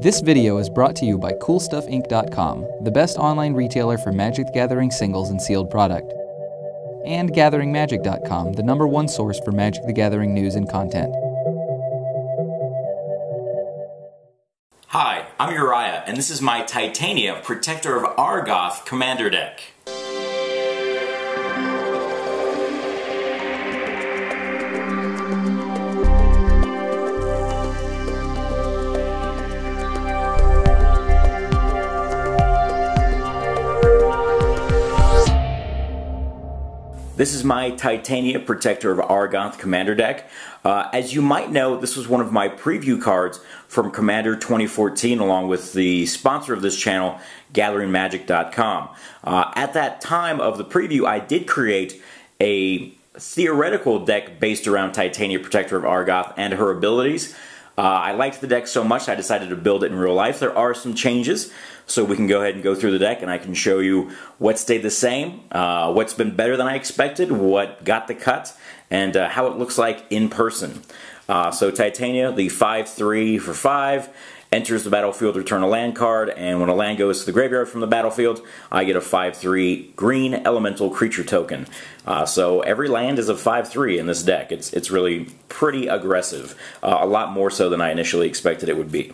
This video is brought to you by CoolStuffInc.com, the best online retailer for Magic the Gathering singles and sealed product. And GatheringMagic.com, the #1 source for Magic the Gathering news and content. Hi, I'm Uriah, and this is my Titania Protector of Argoth Commander deck. This is my Titania Protector of Argoth Commander deck. As you might know, this was one of my preview cards from Commander 2014 along with the sponsor of this channel, GatheringMagic.com. At that time of the preview, I did create a theoretical deck based around Titania Protector of Argoth and her abilities. I liked the deck so much I decided to build it in real life. There are some changes, so we can go ahead and go through the deck and I can show you what stayed the same, what's been better than I expected, what got the cut, and how it looks like in person. So Titania, the 5/3 for 5, enters the battlefield, return a land card, and when a land goes to the graveyard from the battlefield, I get a 5/3 green elemental creature token. So every land is a 5/3 in this deck. It's really pretty aggressive, a lot more so than I initially expected it would be.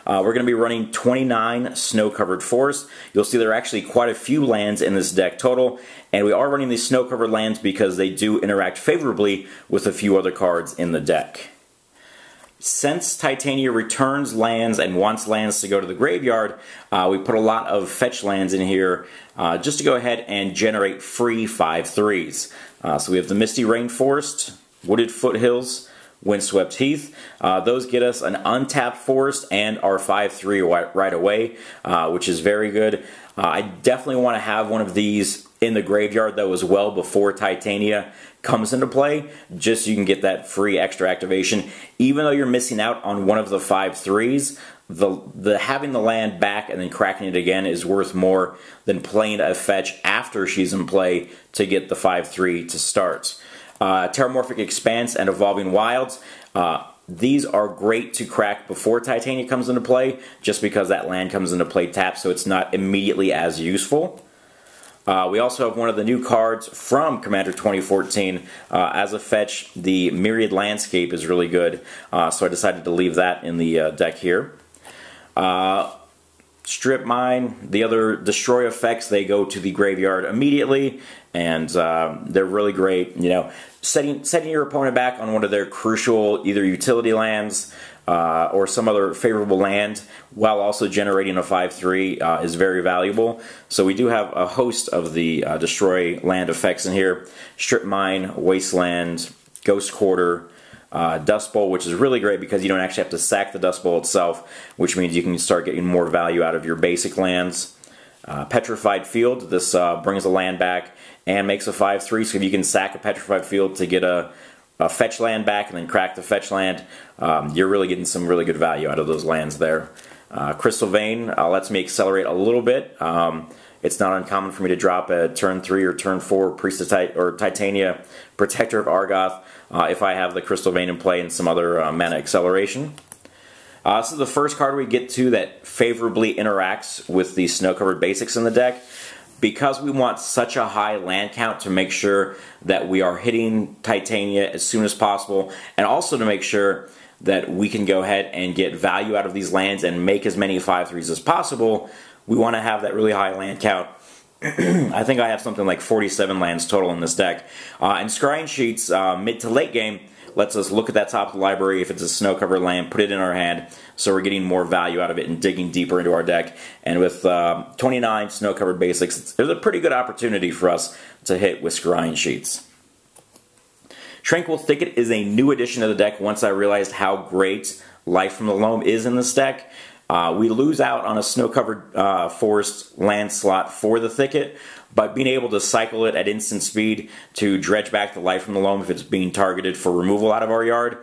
We're going to be running 29 snow-covered forests. You'll see there are actually quite a few lands in this deck total, and we are running these snow-covered lands because they do interact favorably with a few other cards in the deck. Since Titania returns lands and wants lands to go to the graveyard, we put a lot of fetch lands in here just to go ahead and generate free 5/3s. So we have the Misty Rainforest, Wooded Foothills, Windswept Heath. Those get us an untapped forest and our 5/3 right away, which is very good. I definitely want to have one of these in the graveyard though as well before Titania comes into play, just so you can get that free extra activation. Even though you're missing out on one of the 5/3s, the having the land back and then cracking it again is worth more than playing a fetch after she's in play to get the 5/3 to start. Terramorphic Expanse and Evolving Wilds. These are great to crack before Titania comes into play, just because that land comes into play tapped, so it's not immediately as useful. We also have one of the new cards from Commander 2014 as a fetch. The Myriad Landscape is really good, so I decided to leave that in the deck here. Strip Mine, the other destroy effects, they go to the graveyard immediately, and they're really great. You know, setting your opponent back on one of their crucial either utility lands or some other favorable land while also generating a 5/3 is very valuable. So we do have a host of the destroy land effects in here. Strip Mine, Wasteland, Ghost Quarter, Dust Bowl, which is really great because you don't actually have to sack the Dust Bowl itself, which means you can start getting more value out of your basic lands. Petrified Field, this brings a land back and makes a 5/3, so if you can sack a Petrified Field to get a fetch land back and then crack the fetch land, you're really getting some really good value out of those lands there. Crystal Vein lets me accelerate a little bit. It's not uncommon for me to drop a turn 3 or turn 4 Priest or Titania Protector of Argoth if I have the Crystal Vein in play and some other mana acceleration. This is the first card we get to that favorably interacts with the snow-covered basics in the deck. Because we want such a high land count to make sure that we are hitting Titania as soon as possible, and also to make sure that we can go ahead and get value out of these lands and make as many 5/3s as possible, we want to have that really high land count. I think I have something like 47 lands total in this deck. And Scrying Sheets, mid to late game, lets us look at that top of the library if it's a snow-covered land, put it in our hand, so we're getting more value out of it and digging deeper into our deck. And with 29 snow-covered basics, there's a pretty good opportunity for us to hit with Scrying Sheets. Tranquil Thicket is a new addition to the deck once I realized how great Life from the Loam is in this deck. We lose out on a snow-covered forest land slot for the Thicket, but being able to cycle it at instant speed to dredge back the Life from the Loam if it's being targeted for removal out of our yard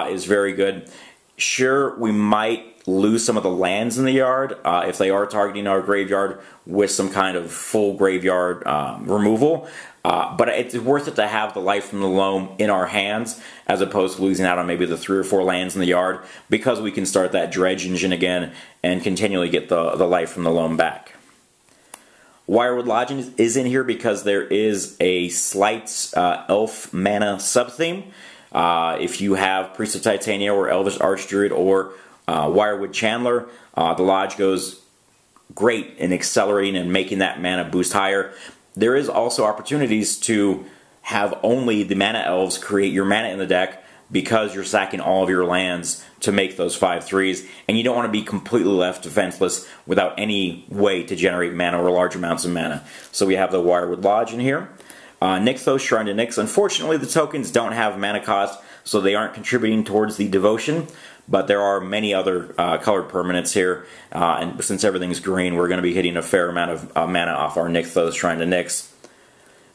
is very good. Sure, we might lose some of the lands in the yard if they are targeting our graveyard with some kind of full graveyard removal. But it's worth it to have the Life from the Loam in our hands as opposed to losing out on maybe the 3 or 4 lands in the yard, because we can start that dredge engine again and continually get the Life from the Loam back. Wirewood Lodge is in here because there is a slight elf mana sub-theme. If you have Priest of Titania or Elvish Archdruid or Wirewood Channeler, the Lodge goes great in accelerating and making that mana boost higher. There is also opportunities to have only the mana elves create your mana in the deck because you're sacking all of your lands to make those 5/3s, and you don't want to be completely left defenseless without any way to generate mana or large amounts of mana. So we have the Wirewood Lodge in here. Nixthos, Shrine to Nyx. Unfortunately, the tokens don't have mana cost, so they aren't contributing towards the devotion, but there are many other colored permanents here, and since everything's green, we're going to be hitting a fair amount of mana off our Nixthos, Shrine to Nyx.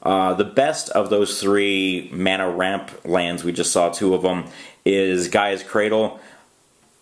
The best of those 3 mana ramp lands, we just saw 2 of them, is Gaia's Cradle.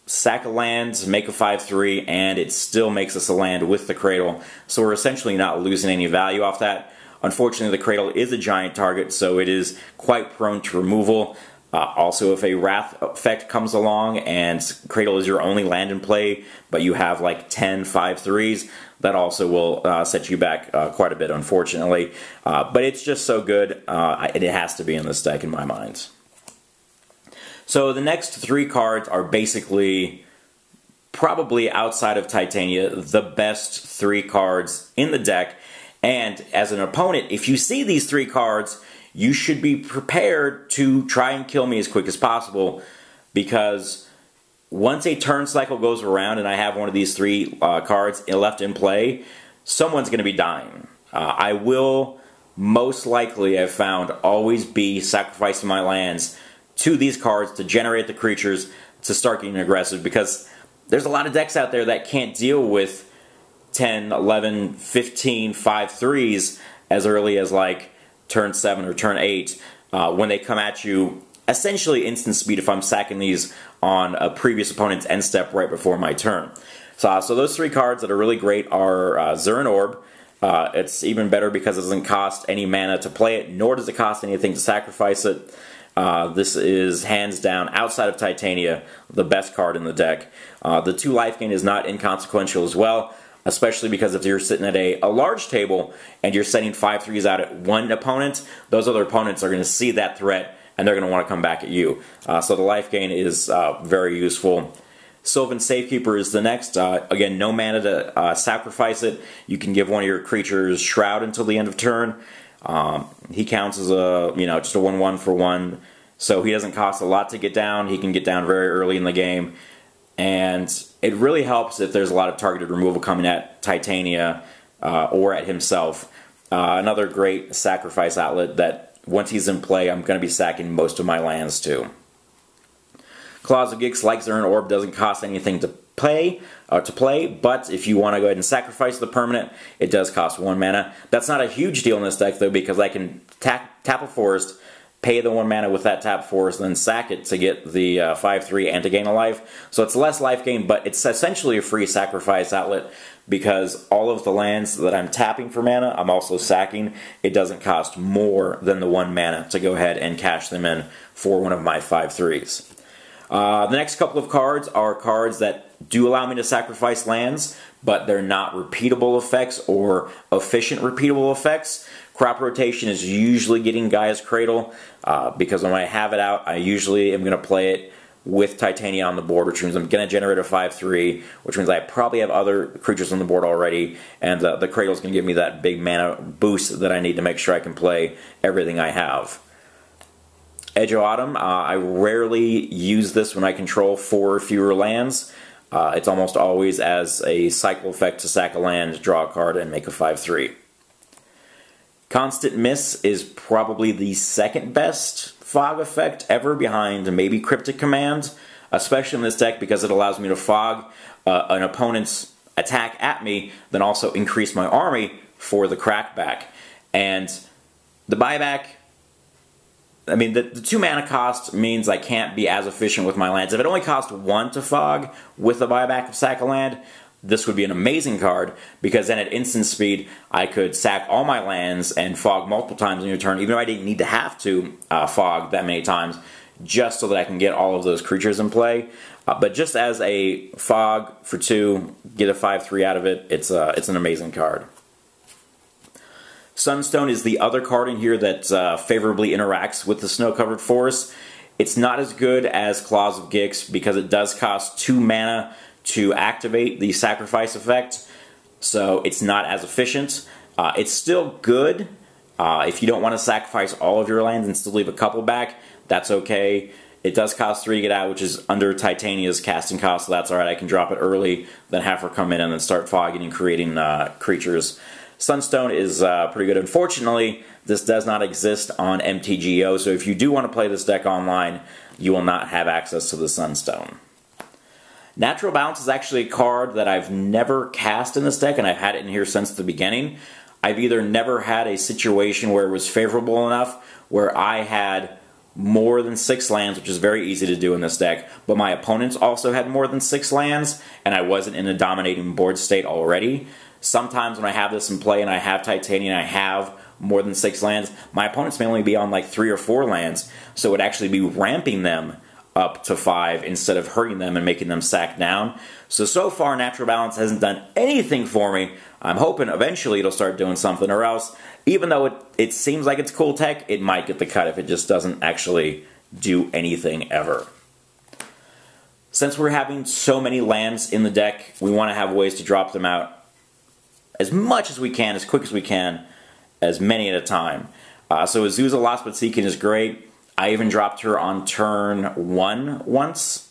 Sack a land, make a 5/3, and it still makes us a land with the Cradle, so we're essentially not losing any value off that. Unfortunately, the Cradle is a giant target, so it is quite prone to removal. Also, if a Wrath effect comes along and Cradle is your only land in play, but you have like 10 5/3s, that also will set you back quite a bit, unfortunately. But it's just so good, it has to be in this deck in my mind. So the next 3 cards are basically, probably outside of Titania, the best 3 cards in the deck. And as an opponent, if you see these 3 cards, you should be prepared to try and kill me as quick as possible, because once a turn cycle goes around and I have one of these 3 cards left in play, someone's going to be dying. I will most likely, I've found, always be sacrificing my lands to these cards to generate the creatures to start getting aggressive, because there's a lot of decks out there that can't deal with 10, 11, 15, 5/3s as early as like turn 7 or turn 8 when they come at you essentially instant speed if I'm sacking these on a previous opponent's end step right before my turn. So those 3 cards that are really great are Zuran Orb. It's even better because it doesn't cost any mana to play it, nor does it cost anything to sacrifice it. This is hands down, outside of Titania, the best card in the deck. The 2 life gain is not inconsequential as well, especially because if you're sitting at a large table and you're sending 5/3s out at one opponent, those other opponents are going to see that threat and they're going to want to come back at you. So the life gain is very useful. Sylvan Safekeeper is the next. Again, no mana to sacrifice it. You can give one of your creatures Shroud until the end of turn. He counts as a, just a 1/1 for 1, so he doesn't cost a lot to get down. He can get down very early in the game, and it really helps if there's a lot of targeted removal coming at Titania or at himself. Another great sacrifice outlet that once he's in play, I'm going to be sacking most of my lands too. Claws of Gix, like Zuran Orb, doesn't cost anything to play, but if you want to go ahead and sacrifice the permanent, it does cost 1 mana. That's not a huge deal in this deck though, because I can tap a forest, pay the 1 mana with that tap forest, then sack it to get the 5/3 and to gain a life. So it's less life gain, but it's essentially a free sacrifice outlet, because all of the lands that I'm tapping for mana, I'm also sacking. It doesn't cost more than the 1 mana to go ahead and cash them in for one of my 5/3s. The next couple of cards are cards that do allow me to sacrifice lands, but they're not repeatable effects or efficient repeatable effects. Crop Rotation is usually getting Gaia's Cradle, because when I have it out, I usually am going to play it with Titania on the board, which means I'm going to generate a 5/3, which means I probably have other creatures on the board already, and the Cradle is going to give me that big mana boost that I need to make sure I can play everything I have. Edge of Autumn, I rarely use this when I control 4 or fewer lands. It's almost always as a cycle effect to sack a land, draw a card, and make a 5/3. Constant Miss is probably the second best fog effect ever, behind maybe Cryptic Command, especially in this deck because it allows me to fog an opponent's attack at me, then also increase my army for the crackback. And the buyback I mean, the 2 mana cost means I can't be as efficient with my lands. If it only cost 1 to fog with a buyback of sack a land, this would be an amazing card, because then at instant speed, I could sack all my lands and fog multiple times in your turn, even though I didn't need to have to fog that many times, just so that I can get all of those creatures in play. But just as a fog for 2, get a 5/3 out of it, it's an amazing card. Sunstone is the other card in here that favorably interacts with the snow-covered forest. It's not as good as Claws of Gix because it does cost 2 mana to activate the sacrifice effect, so it's not as efficient. It's still good. If you don't want to sacrifice all of your lands and still leave a couple back, that's okay. It does cost 3 to get out, which is under Titania's casting cost, so that's alright. I can drop it early, then have her come in and then start fogging and creating creatures. Sunstone is pretty good. Unfortunately, this does not exist on MTGO, so if you do want to play this deck online, you will not have access to the Sunstone. Natural Balance is actually a card that I've never cast in this deck, and I've had it in here since the beginning. I've either never had a situation where it was favorable enough, where I had more than 6 lands, which is very easy to do in this deck, but my opponents also had more than 6 lands, and I wasn't in a dominating board state already. Sometimes when I have this in play and I have Titania and I have more than 6 lands, my opponents may only be on like 3 or 4 lands, so it would actually be ramping them up to 5 instead of hurting them and making them sack down. So far Natural Balance hasn't done anything for me. I'm hoping eventually it'll start doing something, or else, even though it seems like it's cool tech, it might get the cut if it just doesn't actually do anything ever. Since we're having so many lands in the deck, we want to have ways to drop them out as much as we can, as quick as we can, as many at a time. So Azusa Lost But Seeking is great. I even dropped her on turn 1 once,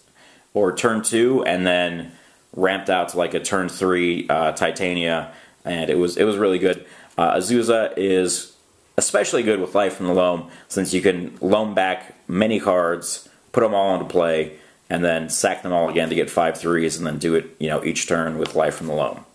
or turn 2, and then ramped out to like a turn 3 Titania, and it was really good. Azusa is especially good with Life from the Loam, since you can loam back many cards, put them all into play, and then sack them all again to get 5/3s, and then do it, each turn with Life from the Loam.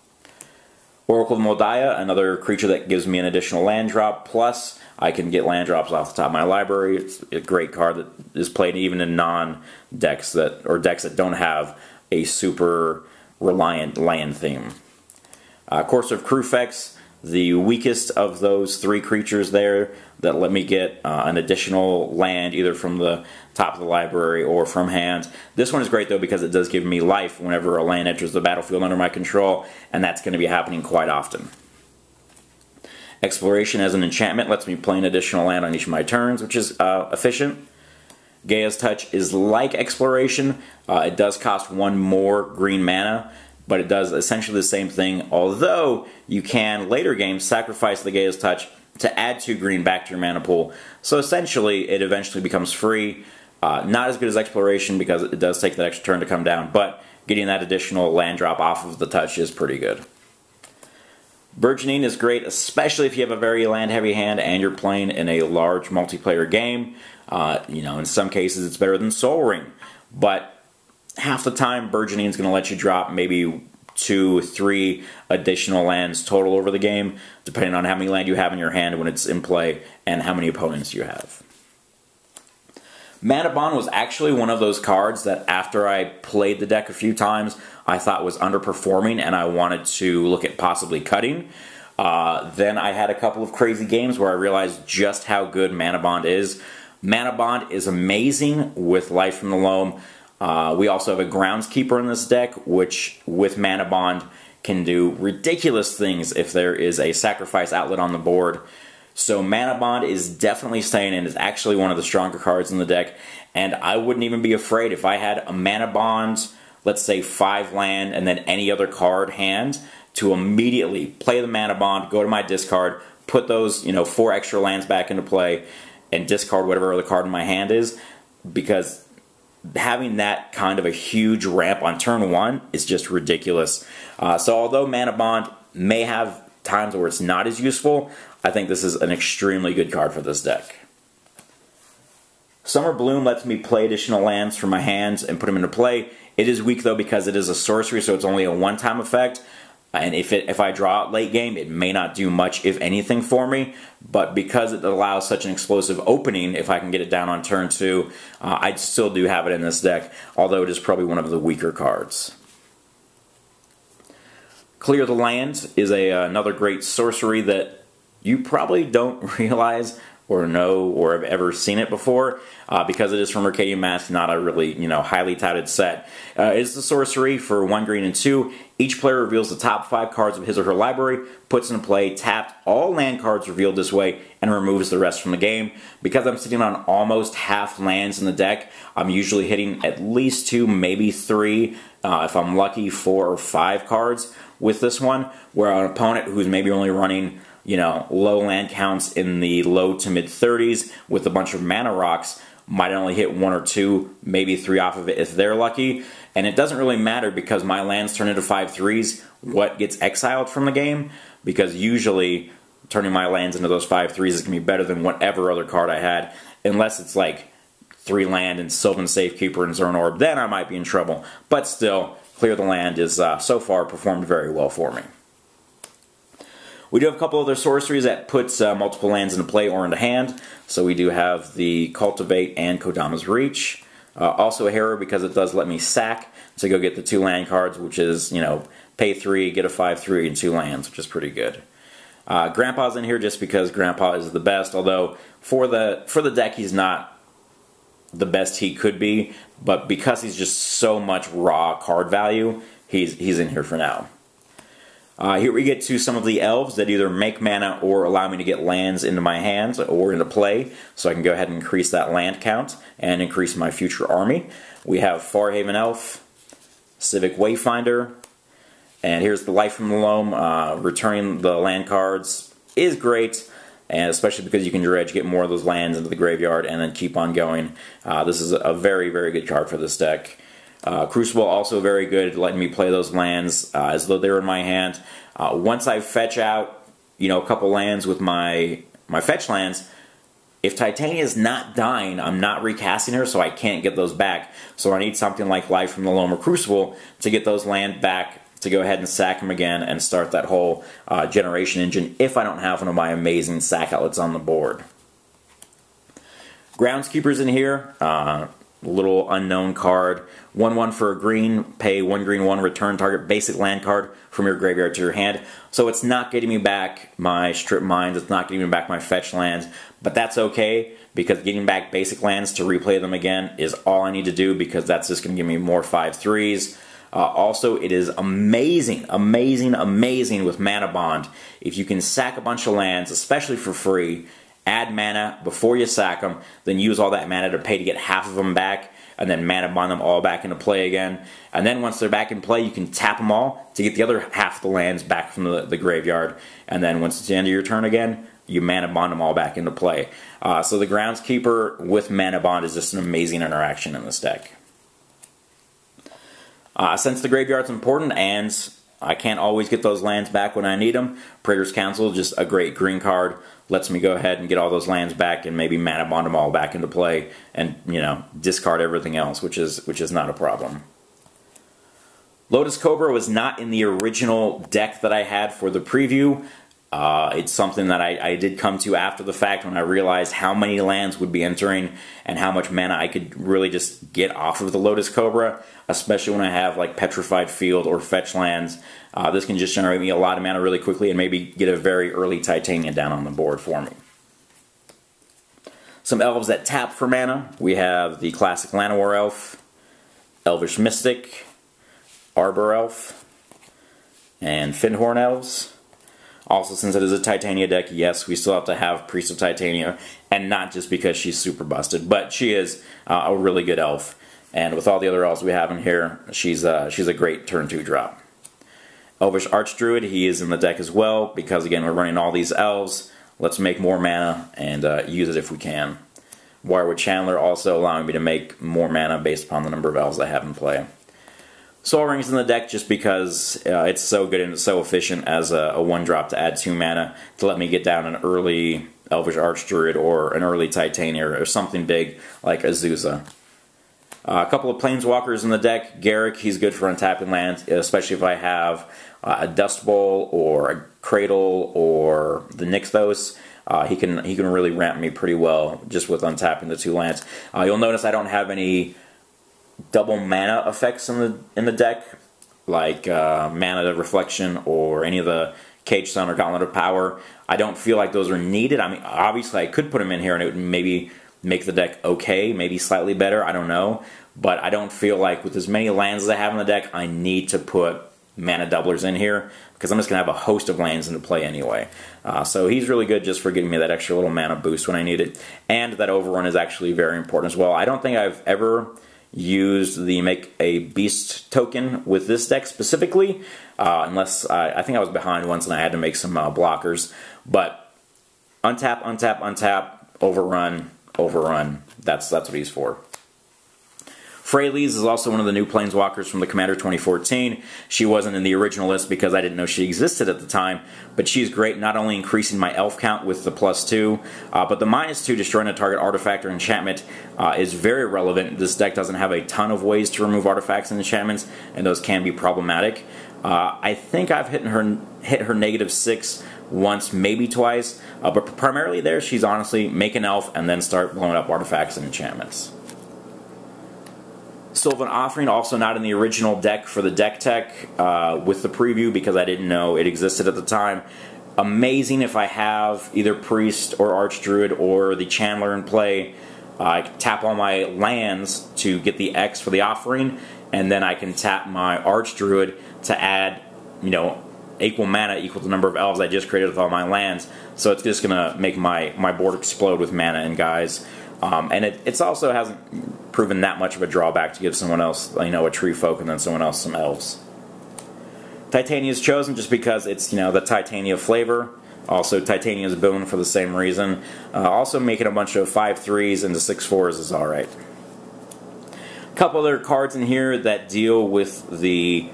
Oracle of Mul Daya, another creature that gives me an additional land drop, plus I can get land drops off the top of my library. It's a great card that is played even in non-decks decks that don't have a super reliant land theme. Courser of Crufex, the weakest of those 3 creatures there that let me get an additional land either from the top of the library or from hand. This one is great though because it does give me life whenever a land enters the battlefield under my control, and that's going to be happening quite often. Exploration as an enchantment lets me play an additional land on each of my turns, which is efficient. Gaia's Touch is like Exploration. It does cost 1 more green mana, but it does essentially the same thing, although you can later games sacrifice the Gaia's Touch to add 2 green back to your mana pool. So essentially it eventually becomes free. Not as good as Exploration because it does take that extra turn to come down, but getting that additional land drop off of the touch is pretty good. Burgeoning is great, especially if you have a very land-heavy hand and you're playing in a large multiplayer game. In some cases it's better than Soul Ring, but half the time Burgeoning is going to let you drop maybe 2, 3 additional lands total over the game, depending on how many land you have in your hand when it's in play and how many opponents you have. Mana Bond was actually one of those cards that after I played the deck a few times, I thought was underperforming and I wanted to look at possibly cutting. Then I had a couple of crazy games where I realized just how good Mana Bond is. Mana Bond is amazing with Life from the Loam. We also have a Groundskeeper in this deck, which with Mana Bond can do ridiculous things if there is a sacrifice outlet on the board. So Mana Bond is definitely staying in. It's actually one of the stronger cards in the deck, and I wouldn't even be afraid if I had a Mana Bond, let's say 5 land and then any other card hand, to immediately play the Mana Bond, go to my discard, put those 4 extra lands back into play, and discard whatever other card in my hand is, because having that kind of a huge ramp on turn 1 is just ridiculous. So although Mana Bond may have times where it's not as useful, I think this is an extremely good card for this deck. Summer Bloom lets me play additional lands from my hands and put them into play. It is weak though because it is a sorcery, so it's only a one-time effect. And if I draw it late game, it may not do much, if anything, for me. But because it allows such an explosive opening, if I can get it down on turn 2, I still do have it in this deck, although it is probably one of the weaker cards. Clear the Land is another great sorcery that you probably don't realize or know or have ever seen it before, because it is from Arcadian Mask, not a really highly touted set. It's the sorcery for 1 green and 2. Each player reveals the top 5 cards of his or her library, puts into play tapped all land cards revealed this way, and removes the rest from the game. Because I'm sitting on almost half lands in the deck, I'm usually hitting at least 2, maybe 3, if I'm lucky, 4 or 5 cards with this one, where an opponent who's maybe only running low land counts in the low to mid 30s with a bunch of mana rocks might only hit 1 or 2, maybe 3 off of it if they're lucky. And it doesn't really matter, because my lands turn into 5/3s what gets exiled from the game, because usually turning my lands into those 5/3s is going to be better than whatever other card I had, unless it's like 3 land and Sylvan Safekeeper and Zuran Orb. Then I might be in trouble. But still, Clear the Land is so far performed very well for me. We do have a couple other sorceries that puts multiple lands into play or into hand. So we do have the Cultivate and Kodama's Reach. Also a hero because it does let me sack to go get the 2 land cards, which is, pay 3, get a 5/3 and 2 lands, which is pretty good. Grandpa's in here just because Grandpa is the best, although for the deck he's not the best he could be, but because he's just so much raw card value, he's in here for now. Here we get to some of the elves that either make mana or allow me to get lands into my hands or into play, so I can go ahead and increase that land count and increase my future army. We have Farhaven Elf, Civic Wayfinder, and here's the Life from the Loam. Returning the land cards is great, and especially because you can dredge, get more of those lands into the graveyard, and then keep on going. This is a very, very good card for this deck. Crucible also very good, letting me play those lands as though they were in my hand. Once I fetch out, a couple lands with my fetch lands, if Titania is not dying, I'm not recasting her, so I can't get those back. So I need something like Life from the Loam or Crucible to get those land back, to go ahead and sack them again and start that whole generation engine if I don't have one of my amazing sack outlets on the board. Groundskeeper's in here. Little unknown card. 1/1 for a green, pay 1 green 1, return target basic land card from your graveyard to your hand. So it's not getting me back my strip mines, it's not getting me back my fetch lands, but that's okay, because getting back basic lands to replay them again is all I need to do, because that's just going to give me more 5/3s. Also, it is amazing, amazing, amazing with Mana Bond. If you can sack a bunch of lands, especially for free, add mana before you sack them, then use all that mana to pay to get half of them back, and then Mana Bond them all back into play again. And then once they're back in play, you can tap them all to get the other half of the lands back from the graveyard. And then once it's the end of your turn again, you Mana Bond them all back into play. So the Groundskeeper with Mana Bond is just an amazing interaction in this deck. Since the graveyard's important and I can't always get those lands back when I need them, Praetor's Council, just a great green card, lets me go ahead and get all those lands back and maybe Mana Bond them all back into play and, discard everything else, which is not a problem. Lotus Cobra was not in the original deck that I had for the preview. It's something that I did come to after the fact when I realized how many lands would be entering and how much mana I could really just get off of the Lotus Cobra, especially when I have like Petrified Field or fetch lands. This can just generate me a lot of mana really quickly and maybe get a very early Titania down on the board for me. Some elves that tap for mana. We have the classic Llanowar Elf, Elvish Mystic, Arbor Elf, and Fyndhorn Elves. Also, since it is a Titania deck, yes, we still have to have Priest of Titania, and not just because she's super busted, but she is a really good elf. And with all the other elves we have in here, she's a great turn 2 drop. Elvish Archdruid, he is in the deck as well, because again, we're running all these elves. Let's make more mana and use it if we can. Wirewood Channeler also allowing me to make more mana based upon the number of elves I have in play. Soul Ring's in the deck just because it's so good and it's so efficient as a 1-drop to add 2 mana to let me get down an early Elvish Archdruid or an early Titania or something big like Azusa. A couple of Planeswalkers in the deck. Garruk, he's good for untapping lands, especially if I have a Dust Bowl or a Cradle or the Nixthos. He can really ramp me pretty well just with untapping the 2 lands. You'll notice I don't have any double mana effects in the deck, like Mana Reflection or any of the Cage Sun or Gauntlet of Power. I don't feel like those are needed. I mean, obviously I could put them in here and it would maybe make the deck okay, maybe slightly better, I don't know. But I don't feel like with as many lands as I have in the deck, I need to put mana doublers in here, because I'm just going to have a host of lands into play anyway. So he's really good just for giving me that extra little mana boost when I need it. And that overrun is actually very important as well. I don't think I've ever used the make a beast token with this deck specifically, unless I think I was behind once and I had to make some blockers. But untap, untap, untap, overrun, overrun. That's what he's for. Freyalise is also one of the new Planeswalkers from the Commander 2014. She wasn't in the original list because I didn't know she existed at the time, but she's great, not only increasing my elf count with the +2, but the -2 destroying a target artifact or enchantment is very relevant. This deck doesn't have a ton of ways to remove artifacts and enchantments, and those can be problematic. I think I've hit her -6 once, maybe twice, but primarily there she's honestly make an elf and then start blowing up artifacts and enchantments. Sylvan Offering, also not in the original deck for the deck tech with the preview because I didn't know it existed at the time. Amazing if I have either Priest or Archdruid or the Channeler in play. I can tap all my lands to get the X for the Offering, and then I can tap my Archdruid to add, you know, equal mana equal to the number of elves I just created with all my lands. So it's just going to make my board explode with mana and guys. And it also hasn't proven that much of a drawback to give someone else, you know, a tree folk and then someone else some elves. Titania is chosen just because it's, you know, the Titania flavor. Also, Titania is boon for the same reason. Also, making a bunch of 5/3s into 6/4s is alright. A couple other cards in here that deal with the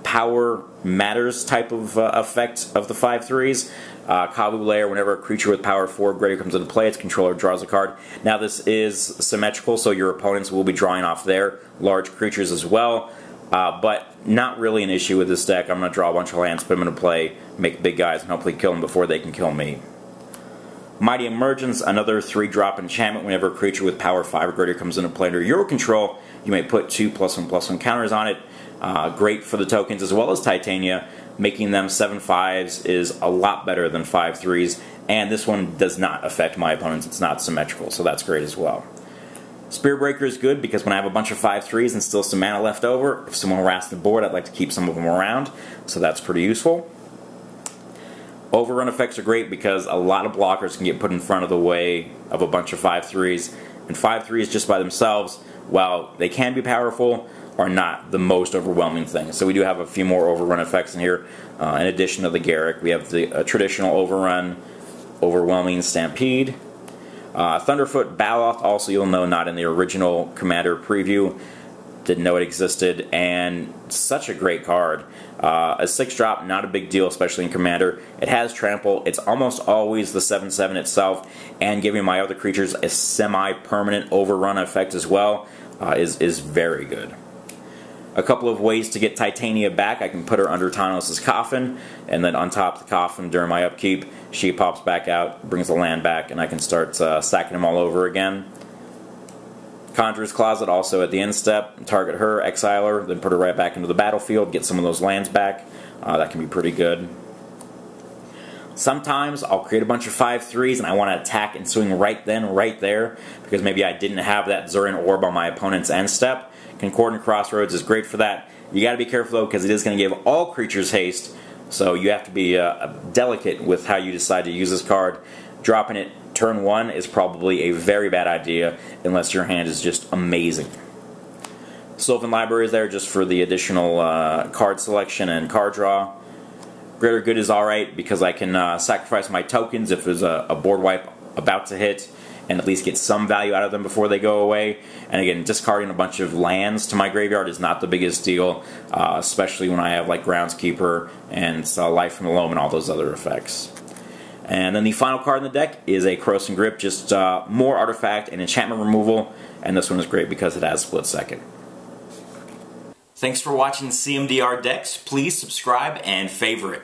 power matters type of effect of the 5/3s. Kabu Lair, whenever a creature with power 4 or greater comes into play, its controller draws a card. Now this is symmetrical, so your opponents will be drawing off their large creatures as well, but not really an issue with this deck. I'm going to draw a bunch of lands, put them into play, make big guys, and hopefully kill them before they can kill me. Mighty Emergence, another 3-drop enchantment. Whenever a creature with power 5 or greater comes into play under your control, you may put 2 +1/+1 counters on it. Great for the tokens as well as Titania. Making them 7/5s is a lot better than 5/3s, and this one does not affect my opponents. It's not symmetrical, so that's great as well. Spearbreaker is good because when I have a bunch of 5/3s and still some mana left over, if someone harassed the board, I'd like to keep some of them around, so that's pretty useful. Overrun effects are great because a lot of blockers can get put in front of the way of a bunch of 5/3s, and 5/3s just by themselves, while they can be powerful, are not the most overwhelming thing. So we do have a few more overrun effects in here. In addition to the Garruk, we have the traditional overrun, overwhelming Stampede. Thunderfoot Baloth, also you'll know not in the original Commander preview. Didn't know it existed, and such a great card. A 6-drop, not a big deal, especially in Commander. It has Trample. It's almost always the 7/7 itself, and giving my other creatures a semi-permanent overrun effect as well is very good. A couple of ways to get Titania back. I can put her under Tanos' Coffin, and then on top of the coffin during my upkeep, she pops back out, brings the land back, and I can start sacking them all over again. Conjurer's Closet, also at the end step. Target her, exile her, then put her right back into the battlefield, get some of those lands back. That can be pretty good. Sometimes I'll create a bunch of 5/3s and I want to attack and swing right then, right there, because maybe I didn't have that Zuran Orb on my opponent's end step. Concordant Crossroads is great for that. You got to be careful though, because it is going to give all creatures haste, so you have to be delicate with how you decide to use this card. Dropping it turn 1 is probably a very bad idea unless your hand is just amazing. Sylvan Library is there just for the additional card selection and card draw. Greater Good is alright because I can sacrifice my tokens if there's a board wipe about to hit, and at least get some value out of them before they go away. And again, discarding a bunch of lands to my graveyard is not the biggest deal, especially when I have like Groundskeeper and Life from the Loam and all those other effects. And then the final card in the deck is a Corrosive Grip, just more artifact and enchantment removal, and this one is great because it has Split Second. Thanks for watching CMDR Decks. Please subscribe and favorite.